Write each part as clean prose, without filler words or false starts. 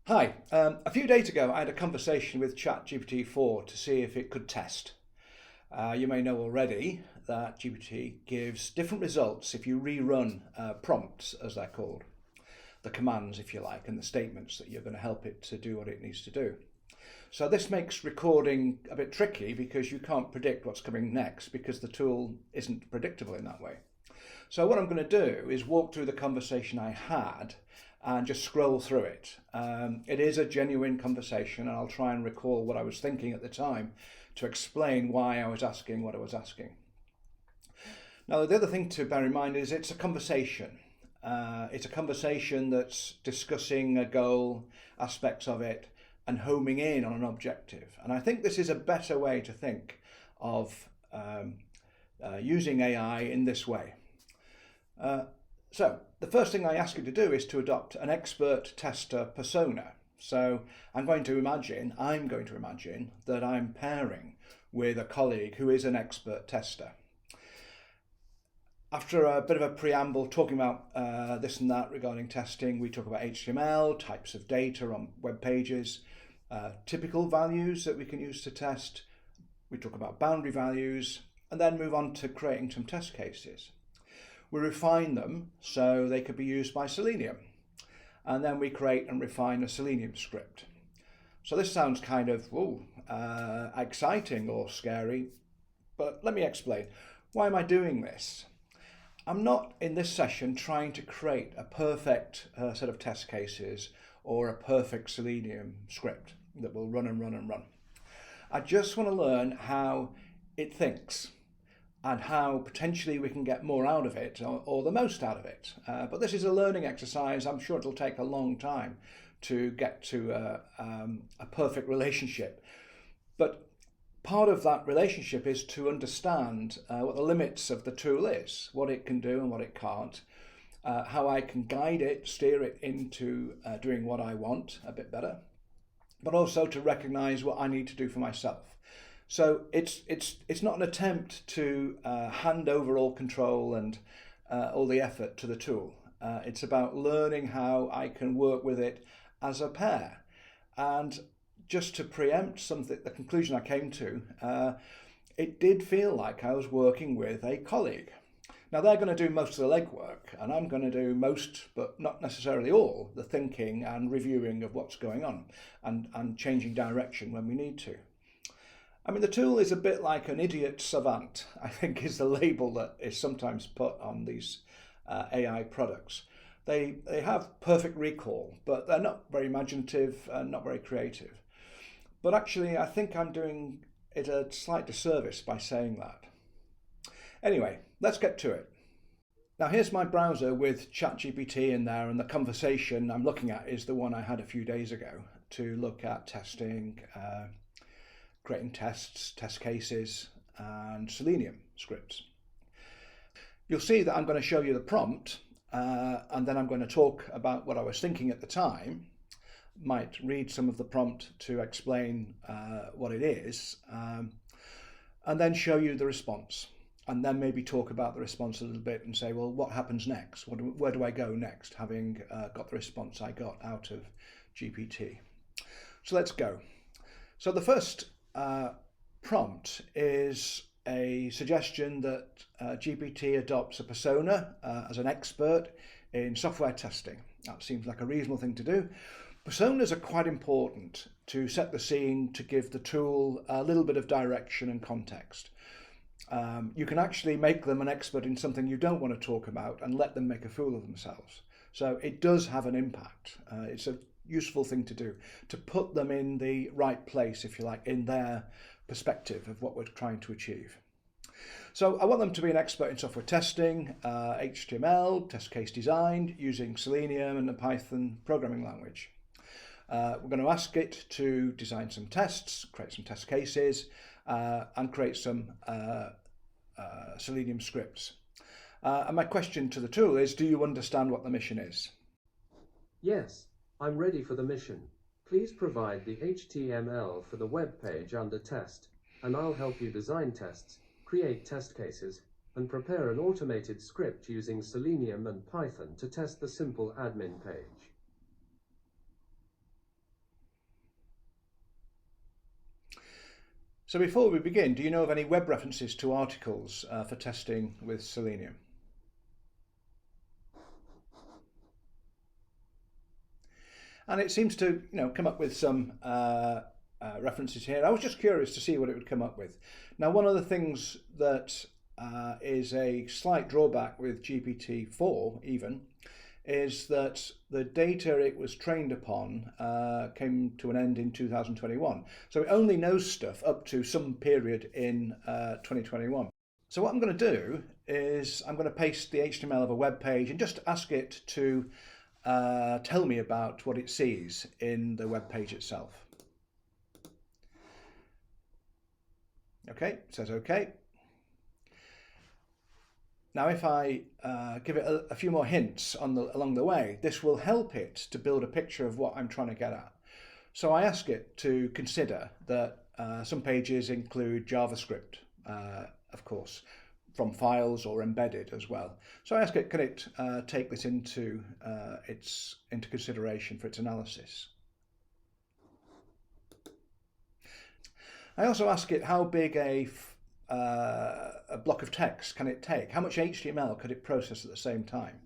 Hi, a few days ago I had a conversation with Chat GPT-4 to see if it could test. You may know already that GPT gives different results if you rerun prompts, as they're called, the commands, if you like, and the statements that you're going to help it to do what it needs to do. So this makes recording a bit tricky because you can't predict what's coming next because the tool isn't predictable in that way. So what I'm going to do is walk through the conversation I had and just scroll through it. It is a genuine conversation, and I'll try and recall what I was thinking at the time to explain why I was asking what I was asking. Now, the other thing to bear in mind is it's a conversation. It's a conversation that's discussing a goal, aspects of it, and homing in on an objective. And I think this is a better way to think of using AI in this way. So the first thing I ask you to do is to adopt an expert tester persona. So I'm going to imagine that I'm pairing with a colleague who is an expert tester. After a bit of a preamble talking about this and that regarding testing, we talk about HTML, types of data on web pages, typical values that we can use to test. We talk about boundary values and then move on to creating some test cases. We refine them so they could be used by Selenium. And then we create and refine a Selenium script. So this sounds kind of exciting or scary, but let me explain. Why am I doing this? I'm not in this session trying to create a perfect set of test cases or a perfect Selenium script that will run and run and run. I just want to learn how it thinks and how potentially we can get more out of it or the most out of it. But this is a learning exercise. I'm sure it'll take a long time to get to a perfect relationship. But part of that relationship is to understand what the limits of the tool is, what it can do and what it can't, how I can guide it, steer it into doing what I want a bit better, but also to recognize what I need to do for myself. So it's not an attempt to hand over all control and all the effort to the tool. It's about learning how I can work with it as a pair. And just to preempt the conclusion I came to, it did feel like I was working with a colleague. Now they're going to do most of the legwork, and I'm going to do most, but not necessarily all, the thinking and reviewing of what's going on and changing direction when we need to. I mean, the tool is a bit like an idiot savant, I think is the label that is sometimes put on these AI products. They have perfect recall, but they're not very imaginative and not very creative. But actually, I think I'm doing it a slight disservice by saying that. Anyway, let's get to it. Now, here's my browser with ChatGPT in there, and the conversation I'm looking at is the one I had a few days ago to look at testing, creating tests, test cases, and Selenium scripts. You'll see that I'm going to show you the prompt, and then I'm going to talk about what I was thinking at the time. Might read some of the prompt to explain what it is, and then show you the response, and then maybe talk about the response a little bit and say, well, what happens next? Where do I go next, having got the response I got out of GPT? So let's go. So the first prompt is a suggestion that GPT adopts a persona as an expert in software testing. That seems like a reasonable thing to do. Personas are quite important to set the scene, to give the tool a little bit of direction and context. You can actually make them an expert in something you don't want to talk about and let them make a fool of themselves. So it does have an impact. It's a useful thing to do, to put them in the right place, if you like, in their perspective of what we're trying to achieve. So I want them to be an expert in software testing, HTML, test case design, using Selenium and the Python programming language. We're going to ask it to design some tests, create some test cases, and create some Selenium scripts. And my question to the tool is, do you understand what the mission is? Yes, I'm ready for the mission. Please provide the HTML for the web page under test, and I'll help you design tests, create test cases, and prepare an automated script using Selenium and Python to test the simple admin page. So before we begin, do you know of any web references to articles for testing with Selenium? And it seems to, come up with some references here. I was just curious to see what it would come up with. Now, one of the things that is a slight drawback with GPT-4 even is that the data it was trained upon came to an end in 2021. So it only knows stuff up to some period in 2021. So what I'm going to do is I'm going to paste the HTML of a web page and just ask it to tell me about what it sees in the web page itself. Okay, it says okay. Now if I give it a few more hints along the way, this will help it to build a picture of what I'm trying to get at. So I ask it to consider that some pages include JavaScript, of course, from files or embedded as well. So I ask it, can it take this into consideration for its analysis? I also ask it how big a block of text can it take? How much HTML could it process at the same time?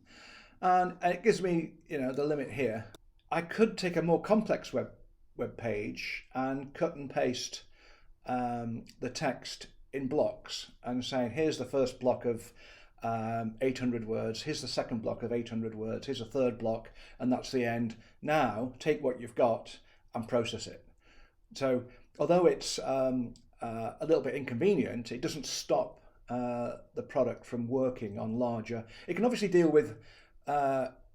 And it gives me, the limit here. I could take a more complex web page and cut and paste the text in blocks and saying, here's the first block of 800 words, here's the second block of 800 words, here's a third block, and that's the end. Now take what you've got and process it. So although it's a little bit inconvenient, it doesn't stop the product from working on larger. It can obviously deal with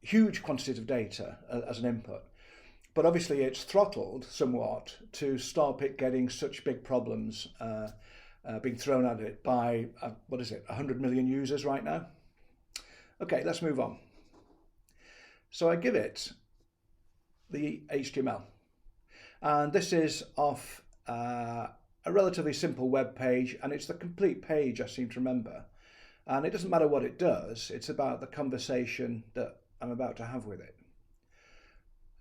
huge quantities of data as an input, but obviously it's throttled somewhat to stop it getting such big problems being thrown at it by, 100 million users right now? Okay, let's move on. So I give it the HTML, and this is off a relatively simple web page, and it's the complete page, I seem to remember. And it doesn't matter what it does, it's about the conversation that I'm about to have with it.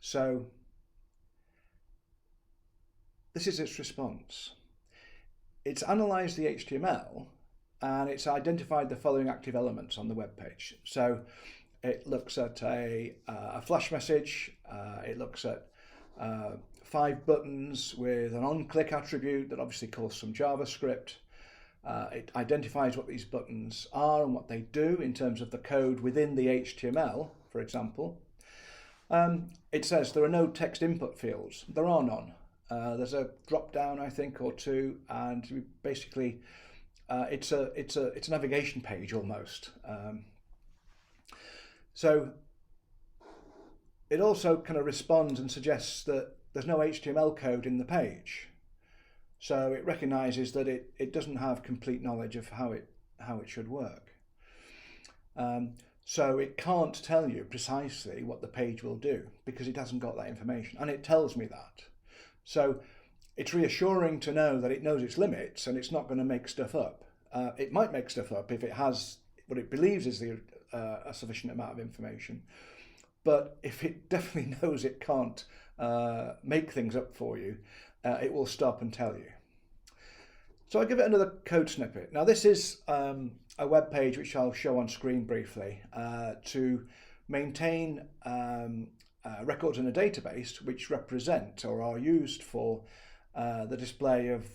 So this is its response. It's analysed the HTML and it's identified the following active elements on the web page. So it looks at a flash message, it looks at 5 buttons with an on-click attribute that obviously calls some JavaScript. It identifies what these buttons are and what they do in terms of the code within the HTML, for example. It says there are no text input fields. There are none. There's a drop down, I think, or two, and basically it's a navigation page almost. So it also kind of responds and suggests that there's no HTML code in the page. So it recognizes that it doesn't have complete knowledge of how it should work. So it can't tell you precisely what the page will do because it hasn't got that information, and it tells me that. So it's reassuring to know that it knows its limits and it's not going to make stuff up. It might make stuff up if it has what it believes is a sufficient amount of information. But if it definitely knows it can't make things up for you, it will stop and tell you. So I give it another code snippet. Now this is a web page which I'll show on screen briefly to maintain records in a database which represent or are used for the display of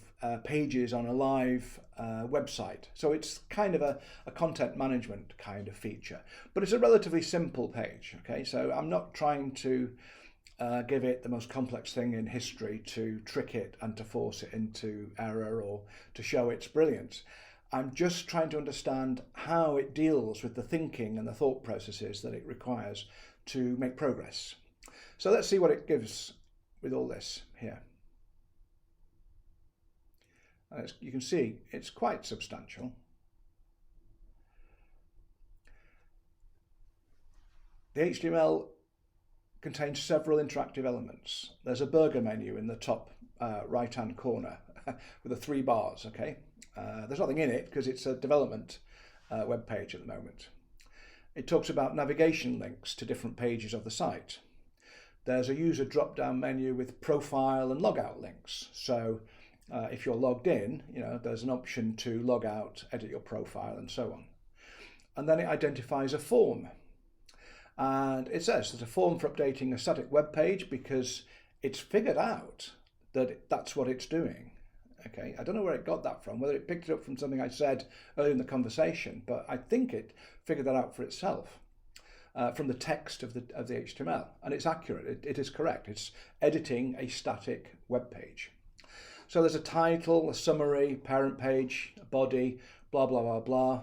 pages on a live website. So it's kind of a content management kind of feature, but it's a relatively simple page. Okay, so I'm not trying to give it the most complex thing in history to trick it and to force it into error or to show its brilliance. I'm just trying to understand how it deals with the thinking and the thought processes that it requires to make progress. So let's see what it gives with all this here. You can see it's quite substantial. The HTML contains several interactive elements. There's a burger menu in the top right-hand corner with the 3 bars, okay? There's nothing in it because it's a development web page at the moment. It talks about navigation links to different pages of the site. There's a user drop-down menu with profile and logout links. So if you're logged in, there's an option to log out, edit your profile, and so on. And then it identifies a form. And it says there's a form for updating a static web page because it's figured out that that's what it's doing. Okay, I don't know where it got that from, whether it picked it up from something I said earlier in the conversation, but I think it figured that out for itself from the text of the HTML, and it's accurate. It is correct. It's editing a static web page. So there's a title, a summary, parent page, a body, blah blah blah blah.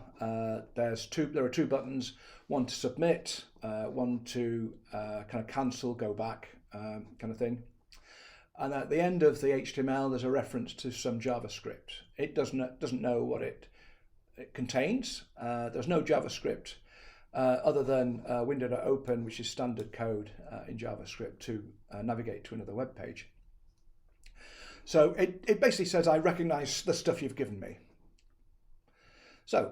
There are two buttons: one to submit, one to kind of cancel, go back, kind of thing. And at the end of the HTML, there's a reference to some JavaScript. It doesn't know what it contains. There's no JavaScript other than window.open, which is standard code in JavaScript to navigate to another web page. So it basically says, I recognize the stuff you've given me. So,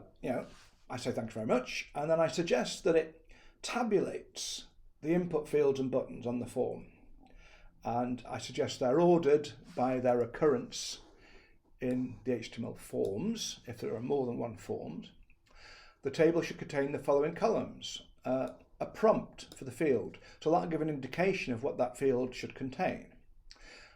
I say thanks very much, and then I suggest that it tabulates the input fields and buttons on the form. And I suggest they're ordered by their occurrence in the HTML forms, if there are more than one form. The table should contain the following columns. A prompt for the field, so that'll give an indication of what that field should contain.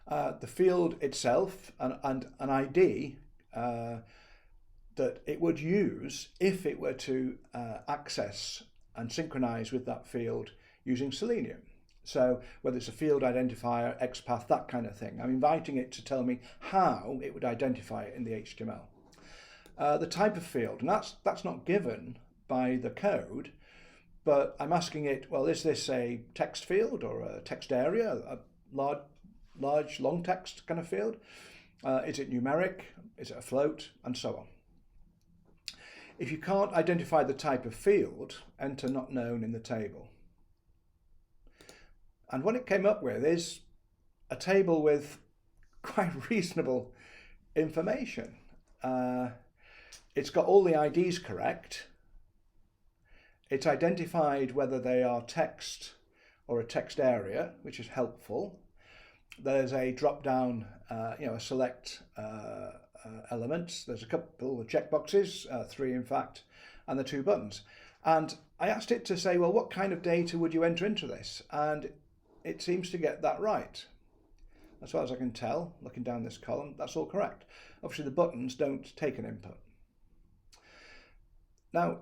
The field itself and an ID that it would use if it were to access and synchronize with that field using Selenium. So whether it's a field identifier, XPath, that kind of thing. I'm inviting it to tell me how it would identify it in the HTML. The type of field, and that's not given by the code, but I'm asking it, well, is this a text field or a text area, a large long text kind of field? Is it numeric? Is it a float? And so on. If you can't identify the type of field, enter not known in the table. And what it came up with is a table with quite reasonable information. It's got all the IDs correct. It's identified whether they are text or a text area, which is helpful. There's a drop-down, a select elements. There's a couple of checkboxes, 3 in fact, and the 2 buttons. And I asked it to say, well, what kind of data would you enter into this? And it seems to get that right. As far as I can tell, looking down this column, that's all correct. Obviously, the buttons don't take an input. Now,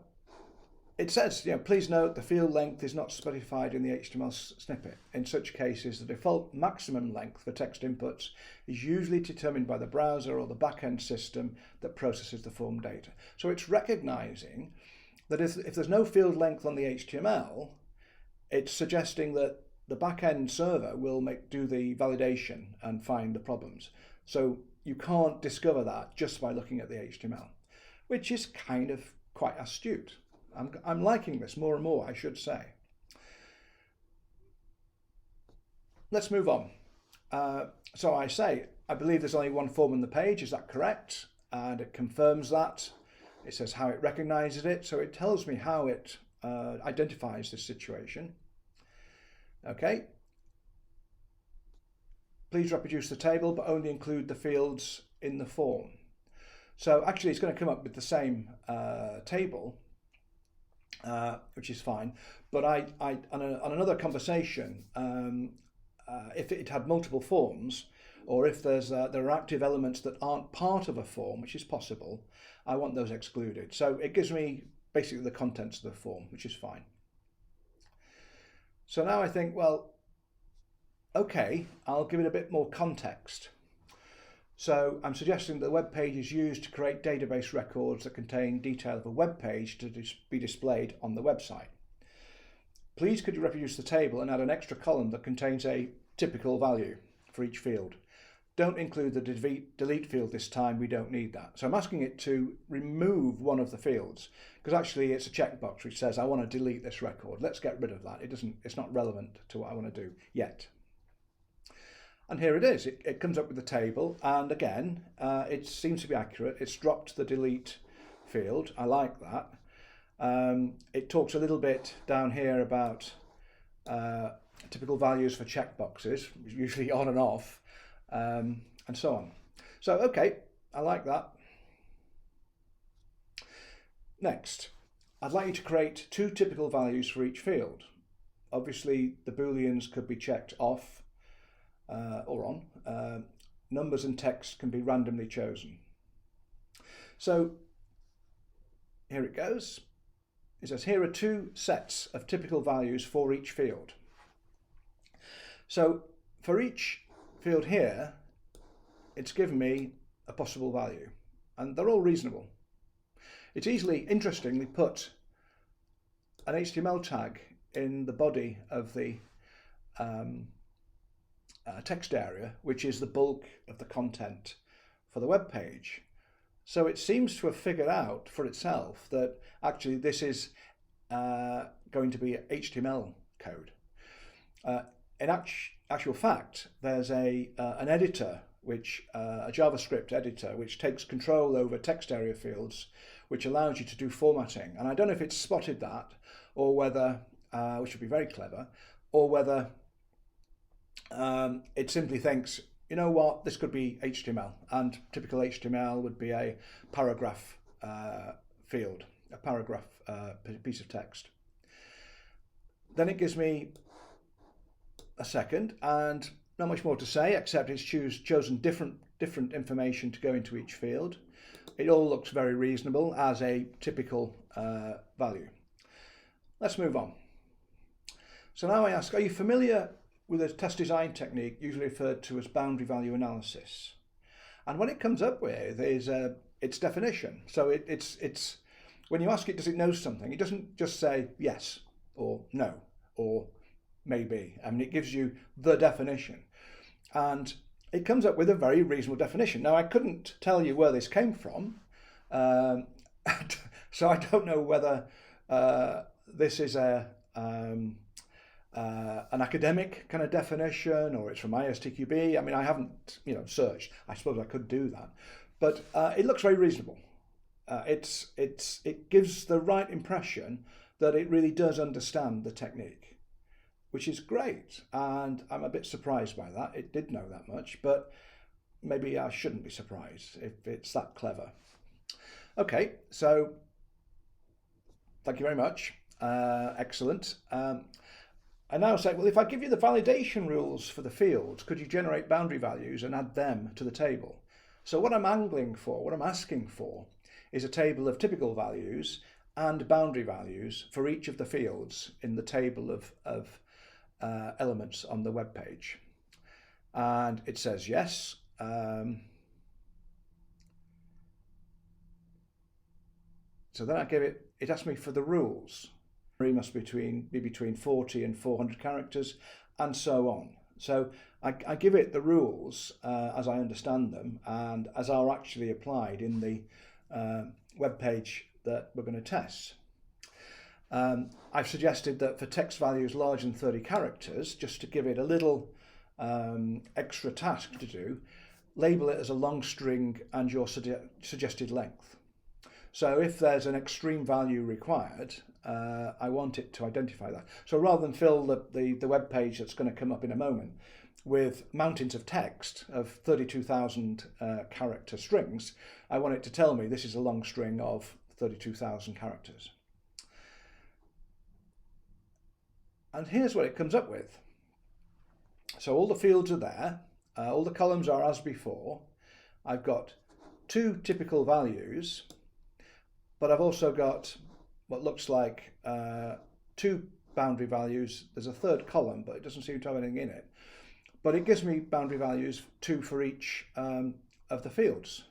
it says, please note the field length is not specified in the HTML snippet. In such cases, the default maximum length for text inputs is usually determined by the browser or the backend system that processes the form data. So it's recognizing that if there's no field length on the HTML, it's suggesting that the backend server will do the validation and find the problems. So you can't discover that just by looking at the HTML, which is kind of quite astute. I'm liking this more and more, I should say. Let's move on. So I say, I believe there's only one form on the page. Is that correct? And it confirms that. It says how it recognizes it. So it tells me how it identifies this situation. Okay. Please reproduce the table, but only include the fields in the form. So actually, it's going to come up with the same table, which is fine. But on another conversation, if it had multiple forms, or if there are active elements that aren't part of a form, which is possible, I want those excluded. So it gives me basically the contents of the form, which is fine. So now I think, well, okay, I'll give it a bit more context. So I'm suggesting that the web page is used to create database records that contain detail of a web page to be displayed on the website. Please could you reproduce the table and add an extra column that contains a typical value for each field. Don't include the delete field this time, we don't need that. So I'm asking it to remove one of the fields, because actually it's a checkbox which says I want to delete this record. Let's get rid of that. It's not relevant to what I want to do yet. And here it is. It comes up with the table, and again, it seems to be accurate. It's dropped the delete field. I like that. It talks a little bit down here about typical values for checkboxes, usually on and off, and so on. So, okay, I like that. Next, I'd like you to create 2 typical values for each field. Obviously, the Booleans could be checked off or on. Numbers and text can be randomly chosen. So here it goes. It says here are 2 sets of typical values for each field. So for each field here, it's given me a possible value, and they're all reasonable. It's easily, interestingly, put an HTML tag in the body of the text area, which is the bulk of the content for the web page. So it seems to have figured out for itself that actually this is going to be HTML code. In actual fact, there's an editor, a JavaScript editor, which takes control over text area fields, which allows you to do formatting. And I don't know if it's spotted that, or whether, which would be very clever, or whether it simply thinks, you know what, this could be HTML, and typical HTML would be a paragraph field, a paragraph piece of text. Then it gives me a second, and not much more to say, except it's chosen different information to go into each field. It all looks very reasonable as a typical value. Let's move on. So now I ask, are you familiar with a test design technique usually referred to as boundary value analysis? And what it comes up with is its definition. So it's when you ask it, does it know something? It doesn't just say yes or no or maybe. I mean, it gives you the definition. And it comes up with a very reasonable definition. Now, I couldn't tell you where this came from, so I don't know whether this is an academic kind of definition, or it's from ISTQB. I mean, I haven't, searched. I suppose I could do that, but it looks very reasonable. It gives the right impression that it really does understand the technique, which is great, and I'm a bit surprised by that. It did know that much, but maybe I shouldn't be surprised if it's that clever. Okay, so thank you very much. Excellent. I now say, well, if I give you the validation rules for the fields, could you generate boundary values and add them to the table? So what I'm asking for, is a table of typical values and boundary values for each of the fields in the table of elements on the web page. And it says yes. So then I give it asks me for the rules. It must be between 40 and 400 characters, and so on. So I give it the rules as I understand them and as are actually applied in the web page that we're going to test. I've suggested that for text values larger than 30 characters, just to give it a little extra task to do, label it as a long string and your suggested length. So if there's an extreme value required, I want it to identify that. So rather than fill the web page that's going to come up in a moment with mountains of text of 32,000 character strings, I want it to tell me this is a long string of 32,000 characters. And here's what it comes up with. So all the fields are there, all the columns are as before. I've got 2 typical values, but I've also got what looks like 2 boundary values. There's a 3rd column, but it doesn't seem to have anything in it. But it gives me boundary values, 2 for each of the fields,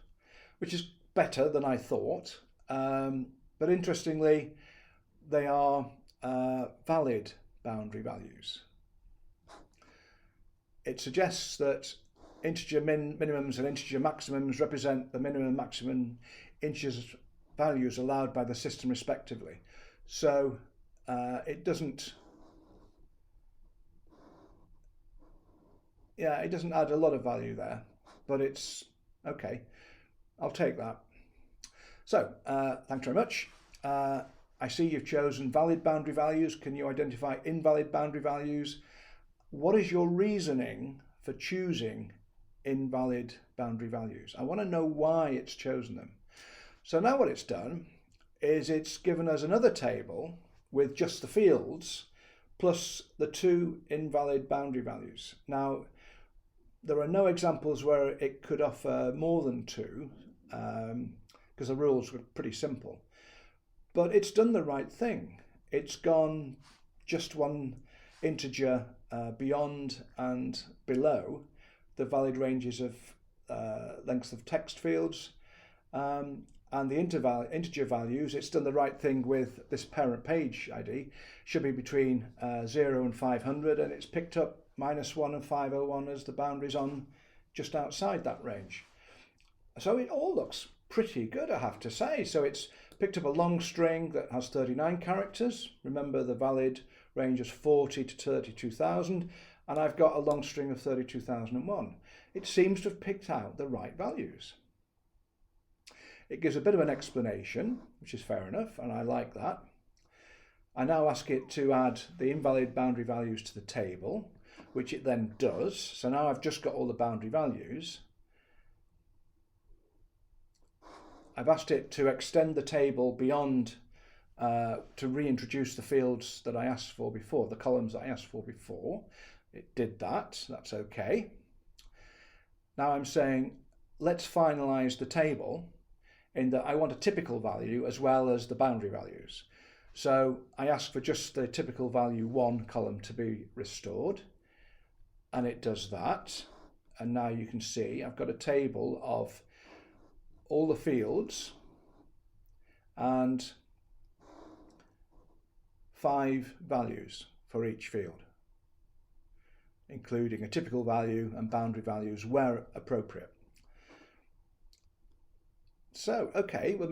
which is better than I thought. But interestingly, they are valid boundary values. It suggests that integer minimums and integer maximums represent the minimum and maximum integers values allowed by the system respectively. So it doesn't add a lot of value there, but it's okay. I'll take that. So thanks very much. I see you've chosen valid boundary values. Can you identify invalid boundary values? What is your reasoning for choosing invalid boundary values. I want to know why it's chosen them. So now what it's done is it's given us another table with just the fields plus the 2 invalid boundary values. Now, there are no examples where it could offer more than 2 because the rules were pretty simple. But it's done the right thing. It's gone just one integer beyond and below the valid ranges of lengths of text fields. And the integer values, it's done the right thing with this parent page ID, should be between 0 and 500, and it's picked up -1 and 501 as the boundaries on just outside that range. So it all looks pretty good, I have to say. So it's picked up a long string that has 39 characters. Remember, the valid range is 40 to 32,000, and I've got a long string of 32,001. It seems to have picked out the right values. It gives a bit of an explanation, which is fair enough, and I like that. I now ask it to add the invalid boundary values to the table, which it then does. So now I've just got all the boundary values. I've asked it to extend the table beyond, to reintroduce the fields that I asked for before, the columns that I asked for before. It did that, that's okay. Now I'm saying, let's finalize the table in that I want a typical value as well as the boundary values. So I ask for just the typical value 1 column to be restored, and it does that. And now you can see I've got a table of all the fields and 5 values for each field, including a typical value and boundary values where appropriate. So, okay, we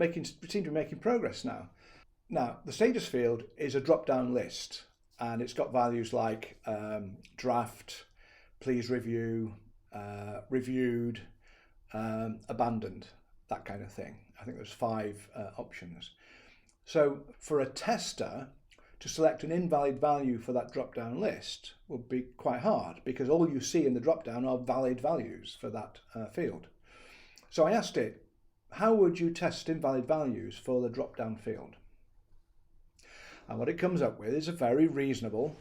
seem to be making progress now. Now, the status field is a drop-down list, and it's got values like draft, please review, reviewed, abandoned, that kind of thing. I think there's 5 options. So for a tester to select an invalid value for that drop-down list would be quite hard, because all you see in the drop-down are valid values for that field. So I asked it, how would you test invalid values for the drop-down field? And what it comes up with is a very reasonable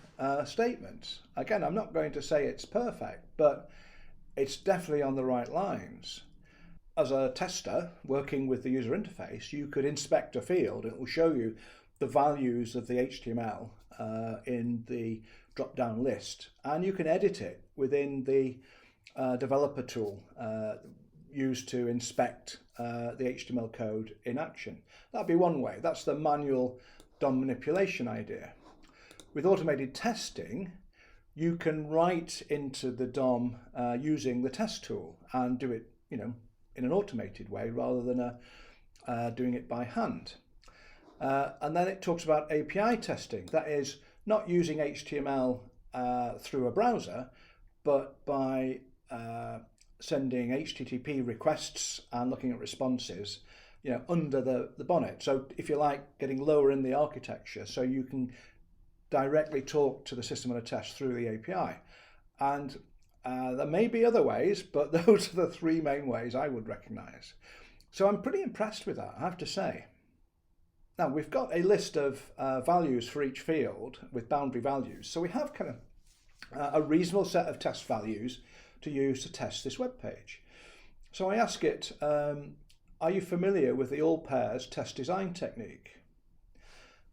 statement. Again, I'm not going to say it's perfect, but it's definitely on the right lines. As a tester working with the user interface, you could inspect a field and it will show you the values of the HTML in the drop-down list, and you can edit it within the developer tool used to inspect the HTML code in action. That'd be one way. That's the manual DOM manipulation idea. With automated testing, you can write into the DOM using the test tool and do it, in an automated way rather than doing it by hand. And then it talks about API testing. That is not using HTML through a browser, but by sending HTTP requests and looking at responses, under the bonnet. So if you like, getting lower in the architecture, so you can directly talk to the system on a test through the API. And there may be other ways, but those are the 3 main ways I would recognize. So I'm pretty impressed with that, I have to say. Now we've got a list of values for each field with boundary values. So we have kind of a reasonable set of test values to use to test this web page. So I ask it, are you familiar with the all pairs test design technique?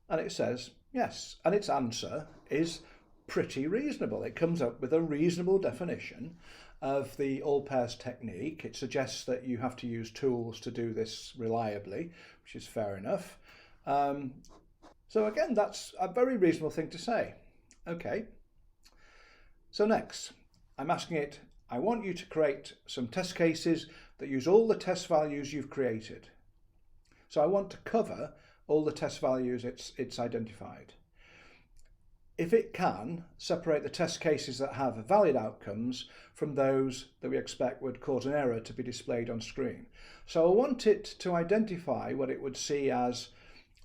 And it says yes, and its answer is pretty reasonable. It comes up with a reasonable definition of the all pairs technique. It suggests that you have to use tools to do this reliably, which is fair enough. So again, that's a very reasonable thing to say. Okay, so next I'm asking it, I want you to create some test cases that use all the test values you've created. So I want to cover all the test values it's identified. If it can, separate the test cases that have valid outcomes from those that we expect would cause an error to be displayed on screen. So I want it to identify what it would see as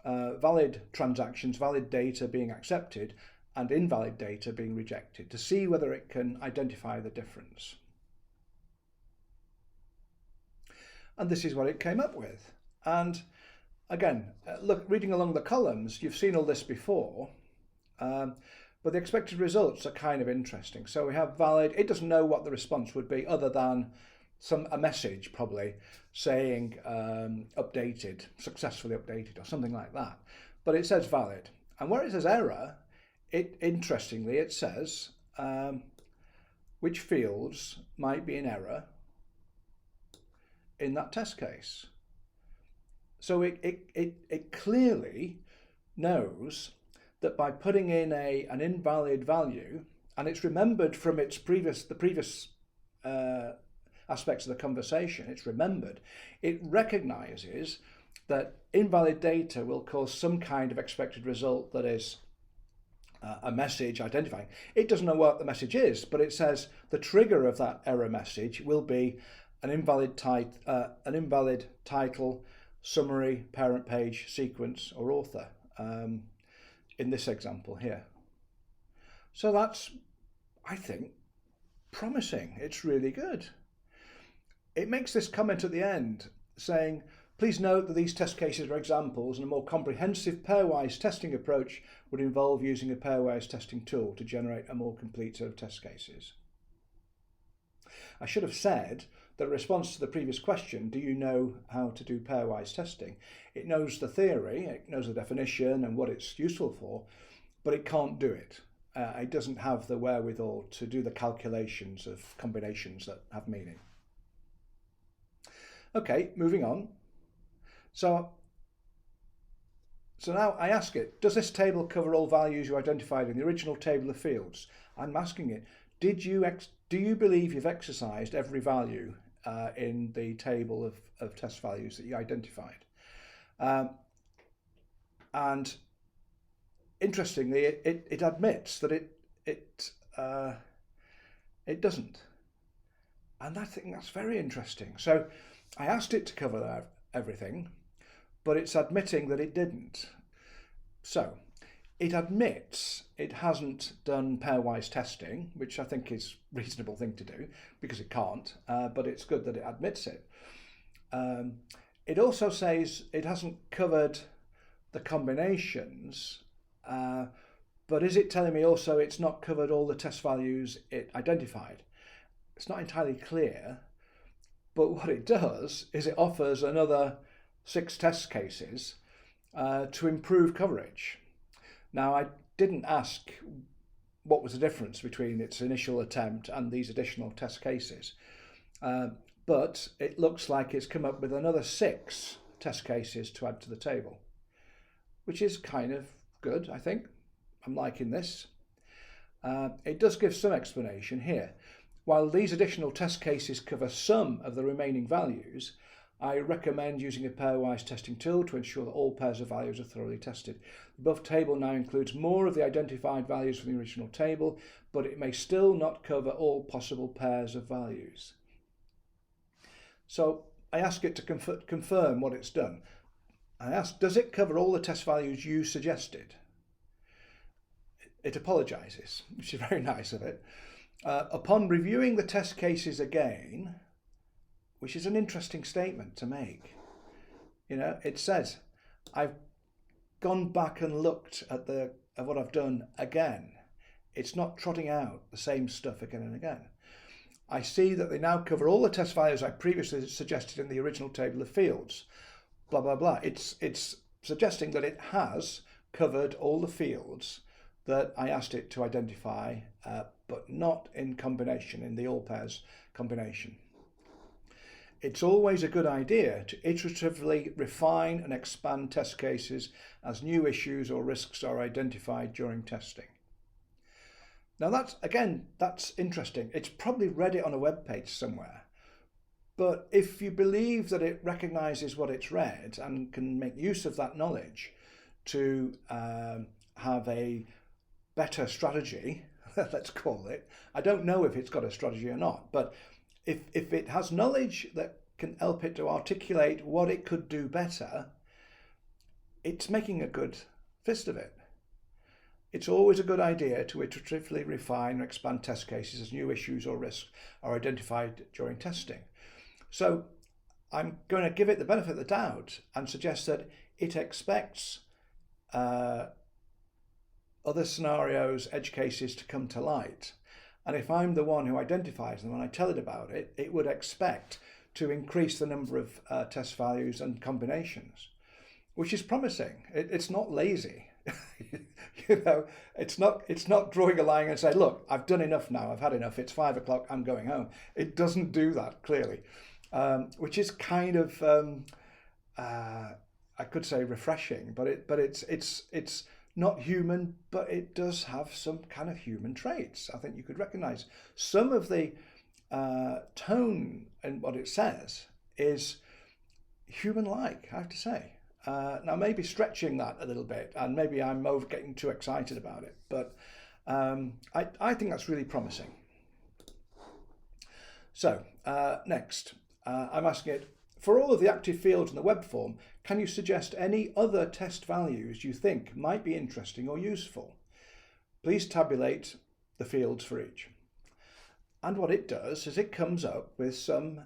valid transactions, valid data being accepted, and invalid data being rejected, to see whether it can identify the difference. And this is what it came up with. And again, look, reading along the columns, you've seen all this before, but the expected results are kind of interesting. So we have valid. It doesn't know what the response would be other than a message probably saying updated, successfully updated or something like that. But it says valid. And where it says error, interestingly, it says which fields might be in error in that test case. So it clearly knows that by putting in an invalid value, and it's remembered from the previous aspects of the conversation, it's remembered, it recognizes that invalid data will cause some kind of expected result that is a message identifying. It doesn't know what the message is, but it says the trigger of that error message will be an invalid title, summary, parent page, sequence, or author, in this example here. So that's, I think, promising. It's really good. It makes this comment at the end saying, please note that these test cases are examples, and a more comprehensive pairwise testing approach would involve using a pairwise testing tool to generate a more complete set of test cases. I should have said that in response to the previous question, do you know how to do pairwise testing? It knows the theory, it knows the definition and what it's useful for, but it can't do it. It doesn't have the wherewithal to do the calculations of combinations that have meaning. Okay, moving on. So now I ask it, does this table cover all values you identified in the original table of fields? I'm asking it, do you believe you've exercised every value in the table of test values that you identified? And interestingly, it admits that it doesn't. And I think that's very interesting. So I asked it to cover everything, but it's admitting that it didn't. So it admits it hasn't done pairwise testing, which I think is a reasonable thing to do because it can't, but it's good that it admits it. It also says it hasn't covered the combinations, but is it telling me also it's not covered all the test values it identified? It's not entirely clear, but what it does is it offers another 6 test cases to improve coverage. Now, I didn't ask what was the difference between its initial attempt and these additional test cases, but it looks like it's come up with another 6 test cases to add to the table, which is kind of good, I think. I'm liking this. It does give some explanation here. While these additional test cases cover some of the remaining values, I recommend using a pairwise testing tool to ensure that all pairs of values are thoroughly tested. The above table now includes more of the identified values from the original table, but it may still not cover all possible pairs of values. So I ask it to confirm what it's done. I asked, does it cover all the test values you suggested? It apologises, which is very nice of it. Upon reviewing the test cases again, which is an interesting statement to make, it says, I've gone back and looked at what I've done again. It's not trotting out the same stuff again and again. I see that they now cover all the test values I previously suggested in the original table of fields. Blah, blah, blah. It's suggesting that it has covered all the fields that I asked it to identify, but not in combination, in the all pairs combination. It's always a good idea to iteratively refine and expand test cases as new issues or risks are identified during testing. Now that's interesting. It's probably read it on a web page somewhere. But if you believe that it recognises what it's read and can make use of that knowledge to have a better strategy, let's call it. I don't know if it's got a strategy or not, but if it has knowledge that can help it to articulate what it could do better, it's making a good fist of it. It's always a good idea to iteratively refine and expand test cases as new issues or risks are identified during testing. So I'm going to give it the benefit of the doubt and suggest that it expects other scenarios, edge cases to come to light. And if I'm the one who identifies them and I tell it about it, it would expect to increase the number of test values and combinations, which is promising. It's not lazy. It's not drawing a line and say, look, I've done enough now, I've had enough, it's 5 o'clock, I'm going home. It doesn't do that, clearly, which is kind of, I could say refreshing, but it's not human, but it does have some kind of human traits. I think you could recognize some of the tone in what it says is human-like, I have to say. Now, maybe stretching that a little bit, and maybe I'm getting too excited about it, but I think that's really promising. So, next, I'm asking it, for all of the active fields in the web form, can you suggest any other test values you think might be interesting or useful? Please tabulate the fields for each. And what it does is it comes up with some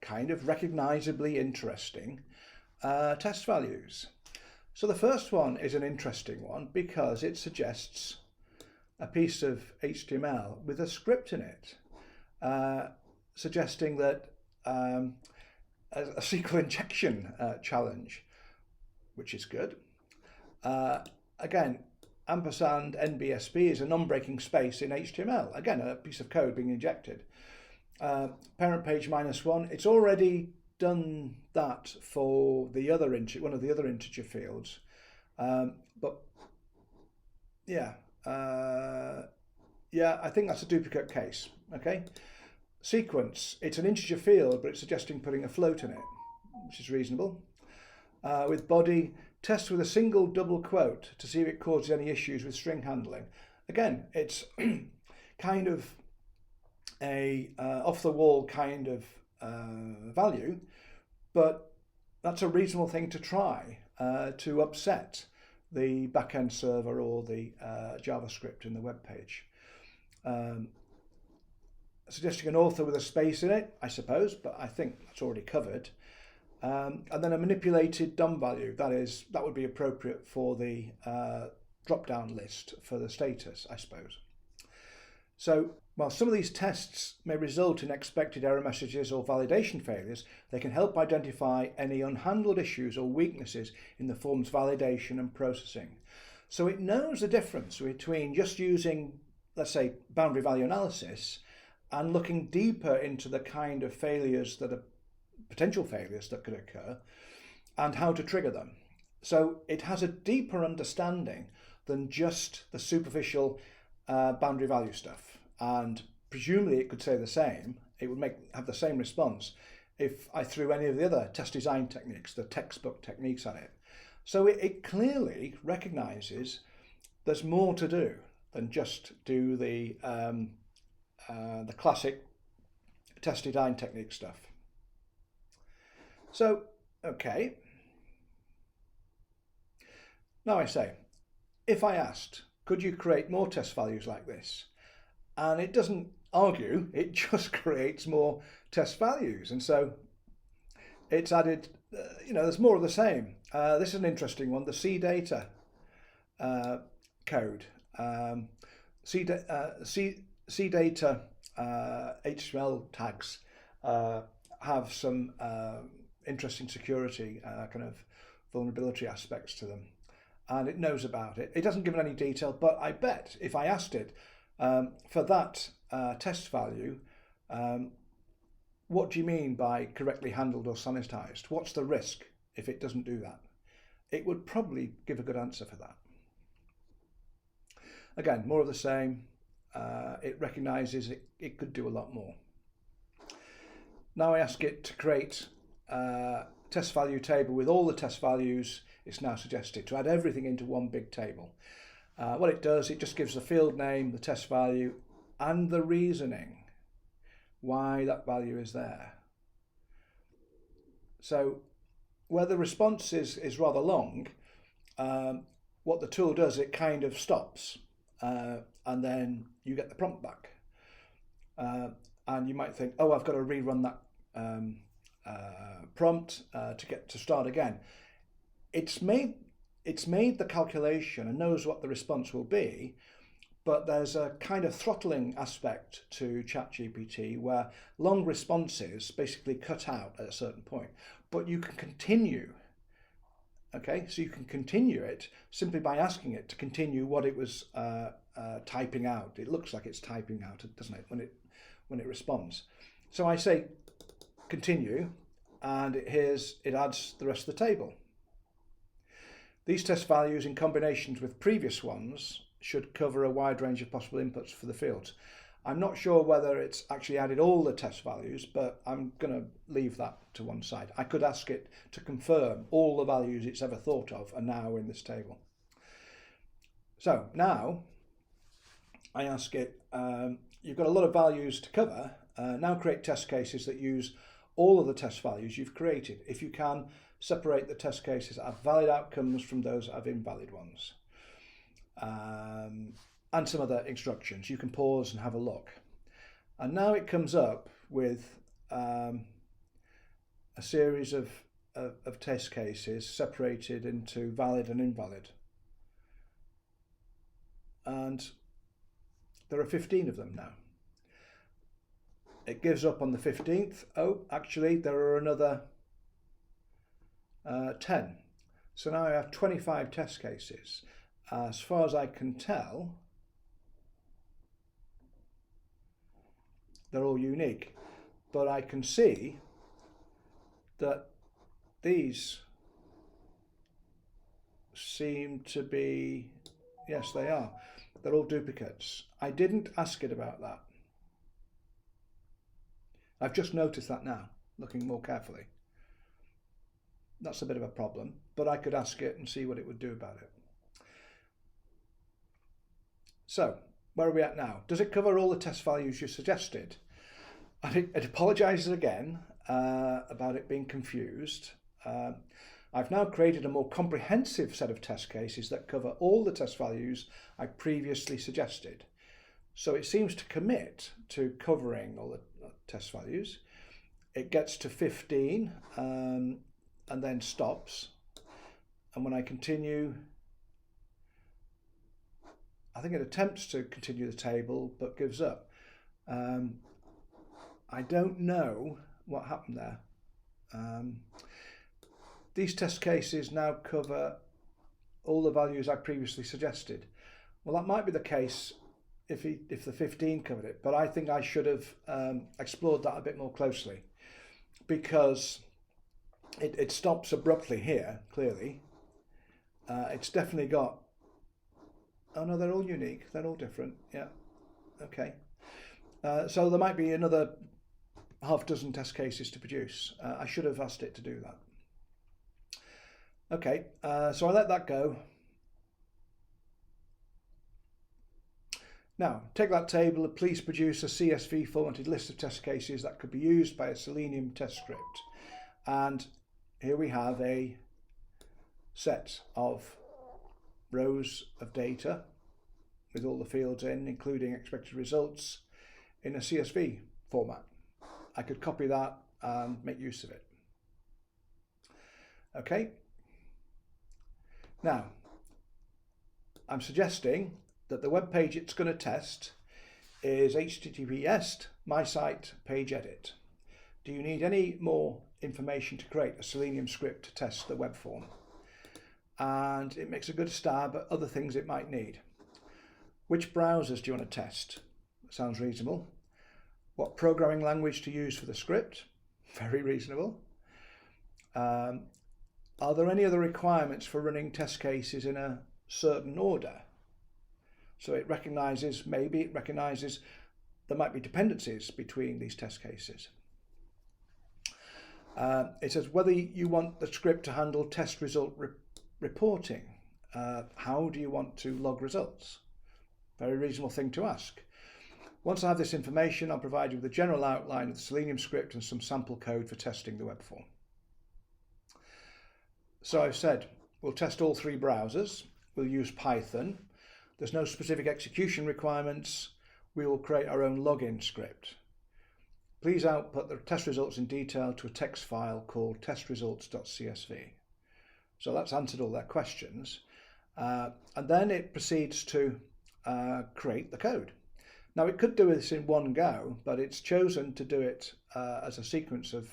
kind of recognizably interesting test values. So the first one is an interesting one because it suggests a piece of HTML with a script in it, suggesting that a SQL injection challenge, which is good. Again, ampersand NBSP is a non-breaking space in HTML. Again, a piece of code being injected. Parent page -1, it's already done that for the other one of the other integer fields. But yeah, I think that's a duplicate case. Okay. Sequence, it's an integer field, but it's suggesting putting a float in it, which is reasonable. With body, test with a single double quote to see if it causes any issues with string handling. Again, it's kind of a off-the-wall kind of value, but that's a reasonable thing to try to upset the backend server or the JavaScript in the web page. Suggesting an author with a space in it, I suppose, but I think that's already covered. And then a manipulated DOM value, that would be appropriate for the drop-down list for the status, I suppose. So while some of these tests may result in expected error messages or validation failures, they can help identify any unhandled issues or weaknesses in the form's validation and processing. So it knows the difference between just using, let's say, boundary value analysis and looking deeper into the kind of failures that are potential failures that could occur and how to trigger them. So it has a deeper understanding than just the superficial boundary value stuff. And presumably it could say the same. It would have the same response if I threw any of the other test design techniques, the textbook techniques at it. So it clearly recognizes there's more to do than just do the classic test design technique stuff. So, okay. Now I say, if I asked, could you create more test values like this? And it doesn't argue, it just creates more test values. And so it's added, there's more of the same. This is an interesting one, the C data code. C data HTML tags have some interesting security kind of vulnerability aspects to them, and it knows about it. It doesn't give it any detail, but I bet if I asked it for that test value, what do you mean by correctly handled or sanitized? What's the risk if it doesn't do that? It would probably give a good answer for that. Again, more of the same. It recognizes it could do a lot more. Now I ask it to create a test value table with all the test values. It's now suggested to add everything into one big table. What it does, it just gives the field name, the test value, and the reasoning why that value is there. So where the response is rather long, what the tool does, it kind of stops, and then you get the prompt back. And you might think, oh, I've got to rerun that prompt to start again. It's made the calculation and knows what the response will be, but there's a kind of throttling aspect to Chat GPT where long responses basically cut out at a certain point, but you can continue. Okay, so you can continue it simply by asking it to continue what it was typing out. It looks like it's typing out, doesn't it, when it responds? So I say continue, and it adds the rest of the table. These test values in combinations with previous ones should cover a wide range of possible inputs for the fields. I'm not sure whether it's actually added all the test values, but I'm going to leave that to one side. I could ask it to confirm all the values it's ever thought of are now in this table. So now I ask it, you've got a lot of values to cover. Now create test cases that use all of the test values you've created. If you can, separate the test cases that have valid outcomes from those that have invalid ones. And some other instructions. You can pause and have a look. And now it comes up with a series of test cases separated into valid and invalid. And there are 15 of them now. It gives up on the 15th. Oh, actually, there are another 10. So now I have 25 test cases. As far as I can tell, they're all unique, but I can see that these seem to be, yes, they are. They're all duplicates. I didn't ask it about that. I've just noticed that now, looking more carefully. That's a bit of a problem, but I could ask it and see what it would do about it. So, where are we at now? Does it cover all the test values you suggested? And it apologises again about it being confused. I've now created a more comprehensive set of test cases that cover all the test values I previously suggested. So it seems to commit to covering all the test values. It gets to 15 and then stops. And when I continue, I think it attempts to continue the table but gives up. I don't know what happened there. These test cases now cover all the values I previously suggested. Well, that might be the case if the 15 covered it, but I think I should have explored that a bit more closely, because it stops abruptly here, clearly. It's definitely got, oh no, they're all unique, they're all different, yeah, okay. So there might be another half dozen test cases to produce. I should have asked it to do that. Okay, so I let that go. Now, take that table and please produce a CSV formatted list of test cases that could be used by a Selenium test script. And here we have a set of rows of data with all the fields in, including expected results, in a CSV format. I could copy that and make use of it. Okay. Now, I'm suggesting that the web page it's going to test is https my site page edit. Do you need any more information to create a Selenium script to test the web form? And it makes a good stab at other things it might need. Which browsers do you want to test? Sounds reasonable. What programming language to use for the script? Very reasonable. Are there any other requirements for running test cases in a certain order? So it recognizes, maybe it recognizes there might be dependencies between these test cases. It says whether you want the script to handle test result reporting. How do you want to log results? Very reasonable thing to ask. Once I have this information, I'll provide you with a general outline of the Selenium script and some sample code for testing the web form. So I've said we'll test all three browsers. We'll use Python. There's no specific execution requirements. We will create our own login script. Please output the test results in detail to a text file called testresults.csv. So that's answered all their questions. And then it proceeds to create the code. Now it could do this in one go, but it's chosen to do it as a sequence of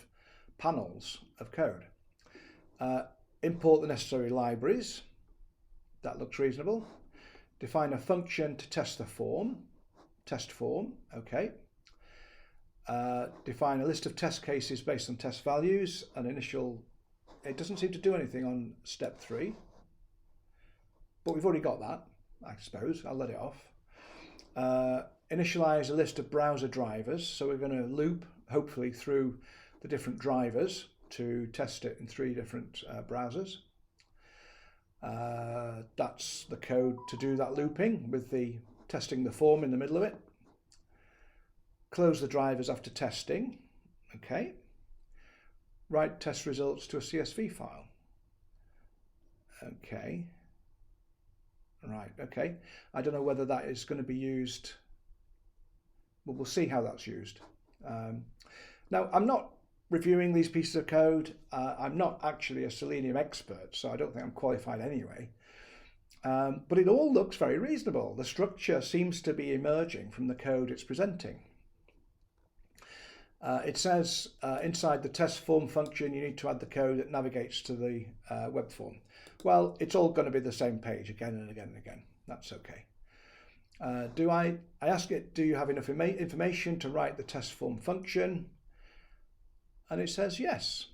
panels of code. Import the necessary libraries. That looks reasonable. Define a function to test the form. Test form, okay. Define a list of test cases based on test values. An initial, it doesn't seem to do anything on step 3, but we've already got that, I suppose. I'll let it off. Initialize a list of browser drivers. So we're going to loop, hopefully, through the different drivers to test it in 3 different browsers. That's the code to do that looping with the testing the form in the middle of it. Close the drivers after testing. Okay. Write test results to a CSV file. Okay. Right, okay. I don't know whether that is going to be used. Well, we'll see how that's used. Now, I'm not reviewing these pieces of code. I'm not actually a Selenium expert, so I don't think I'm qualified anyway. But it all looks very reasonable. The structure seems to be emerging from the code it's presenting. It says inside the test form function, you need to add the code that navigates to the web form. Well, it's all going to be the same page again and again and again. That's okay. I ask it, do you have enough information to write the test form function? And it says yes.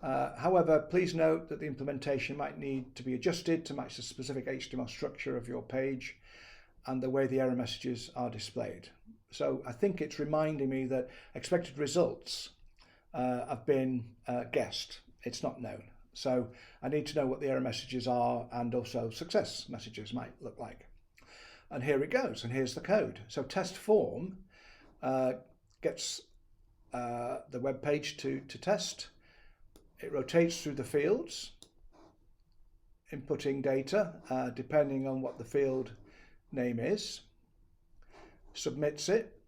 However, please note that the implementation might need to be adjusted to match the specific HTML structure of your page and the way the error messages are displayed. So I think it's reminding me that expected results have been guessed. It's not known. So I need to know what the error messages are and also success messages might look like. And here it goes, and here's the code. So test form gets the web page to test. It rotates through the fields, inputting data depending on what the field name is, submits it,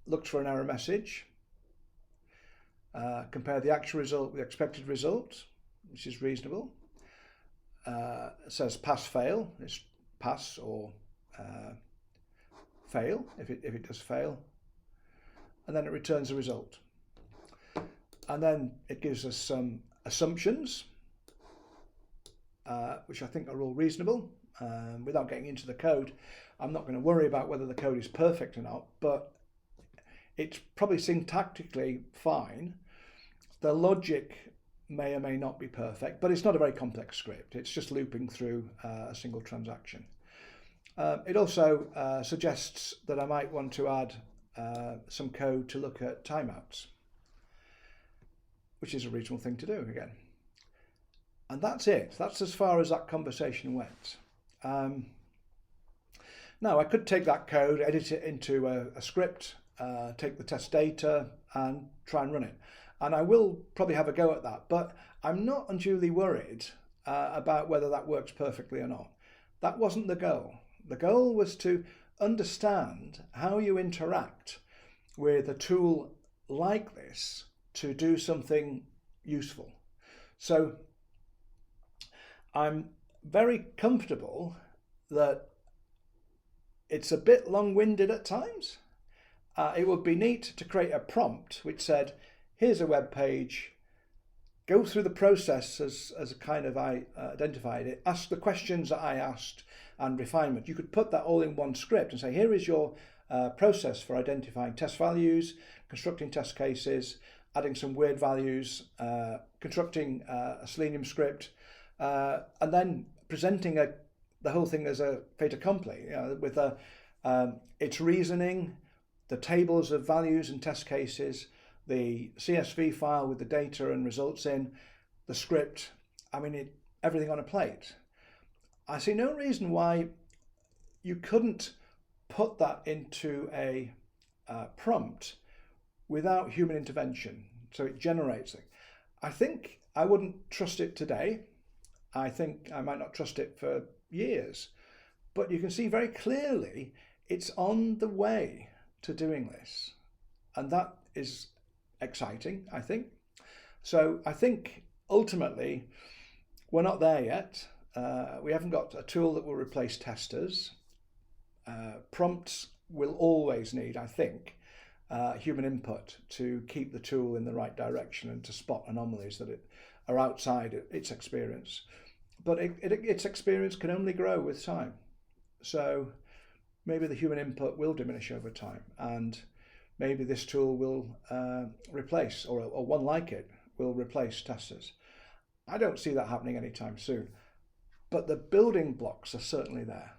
looks for an error message, compare the actual result with the expected result, which is reasonable. It says pass fail, it's pass or fail if it does fail, and then it returns the result. And then it gives us some assumptions, which I think are all reasonable. Without getting into the code, I'm not going to worry about whether the code is perfect or not, but it's probably syntactically fine. The logic may or may not be perfect, but it's not a very complex script. It's just looping through a single transaction. It also suggests that I might want to add some code to look at timeouts, which is a reasonable thing to do again. And that's it. That's as far as that conversation went. Now, I could take that code, edit it into a script, take the test data and try and run it. And I will probably have a go at that, but I'm not unduly worried about whether that works perfectly or not. That wasn't the goal. The goal was to understand how you interact with a tool like this to do something useful. So I'm very comfortable that it's a bit long-winded at times. It would be neat to create a prompt which said, here's a web page, go through the process as a kind of I identified it, ask the questions that I asked and refinement. You could put that all in one script and say, here is your process for identifying test values, constructing test cases, adding some weird values, constructing a Selenium script, and then presenting the whole thing as a fait accompli, with its reasoning, the tables of values and test cases, the CSV file with the data and results in, the script, everything on a plate. I see no reason why you couldn't put that into a prompt without human intervention, so it generates it. I think I wouldn't trust it today. I think I might not trust it for years, but you can see very clearly it's on the way to doing this. And that is exciting, I think. So I think ultimately we're not there yet. We haven't got a tool that will replace testers. Prompts will always need, I think, human input to keep the tool in the right direction and to spot anomalies that are outside its experience. But its experience can only grow with time. So maybe the human input will diminish over time, and maybe this tool will replace, or one like it will replace testers. I don't see that happening anytime soon, but the building blocks are certainly there.